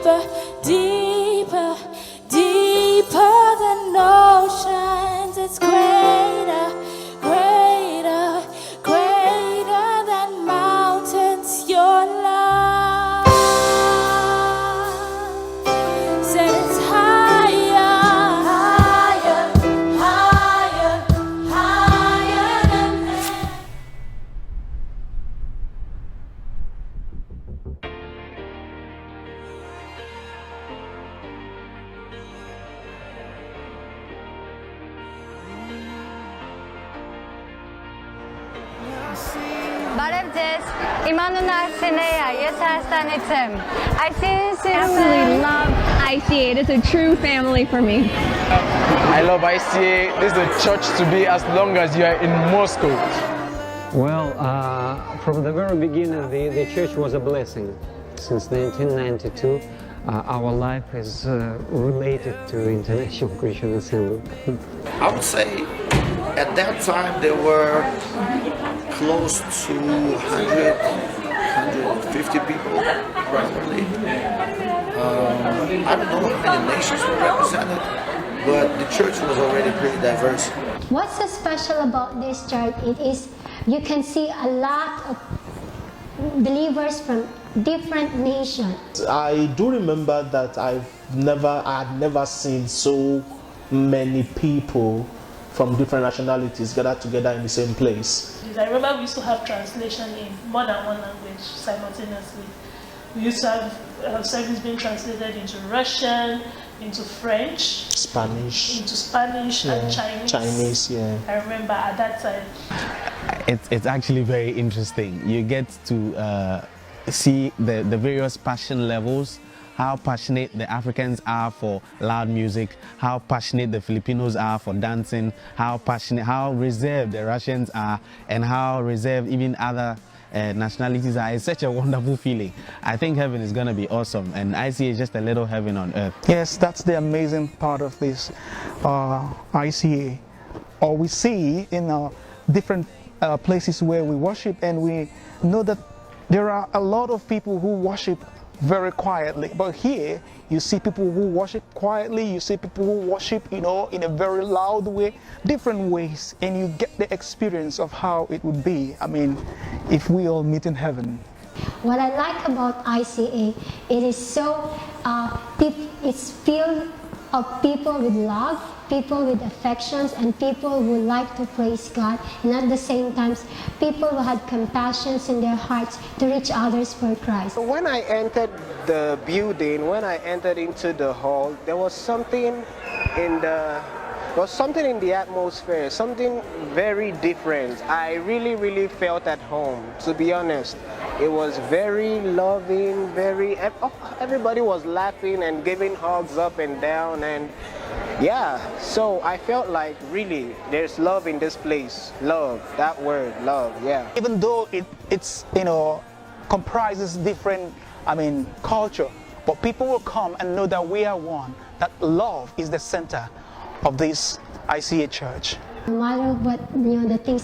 deeper, deeper, deeper than oceans. It's greater, greater, greater than mountains. Your love said it's higher, higher, higher, higher than that. Barevdes, İmanlılar Sine'ye yeter sanatım. I sincerely love ICA. It is a true family for me. I love ICA. This is the church to be as long as you are in Moscow. Well, from the very beginning, the church was a blessing. Since 1992, our life is related to International Christian Assembly. I would say at that time there were close to 100, 150 people probably. I don't know how many nations were represented, but the church was already pretty diverse. What's so special about this church? It is you can see a lot of believers from different nations. I do remember that I had never seen so many people from different nationalities gathered together in the same place. I remember we used to have translation in more than one language simultaneously. We used to have service being translated into Russian, into French, Spanish, and Chinese. Chinese, yeah. I remember at that time. It's actually very interesting. You get to see the various passion levels, how passionate the Africans are for loud music, how passionate the Filipinos are for dancing, how reserved the Russians are, and how reserved even other nationalities are. It's such a wonderful feeling. I think heaven is going to be awesome, and I see it just a little heaven on earth. Yes, that's the amazing part of this ICA. Or we see in different places where we worship, and we know that there are a lot of people who worship very quietly, but here you see people who worship quietly, you see people who worship, in a very loud way, different ways, and you get the experience of how it would be, if we all meet in heaven. What I like about ICA, it is so, it's filled of people with love, people with affections, and people who like to praise God, and at the same time, people who had compassions in their hearts to reach others for Christ. When I entered the building, when I entered into the hall, there was something in the atmosphere, something very different. I really felt at home, to be honest. It was very loving, everybody was laughing and giving hugs up and down, and yeah, so I felt like really there's love in this place. Love, that word, love, yeah. Even though it's comprises different culture, but people will come and know that we are one, that love is the center of this ICA church. No matter what the things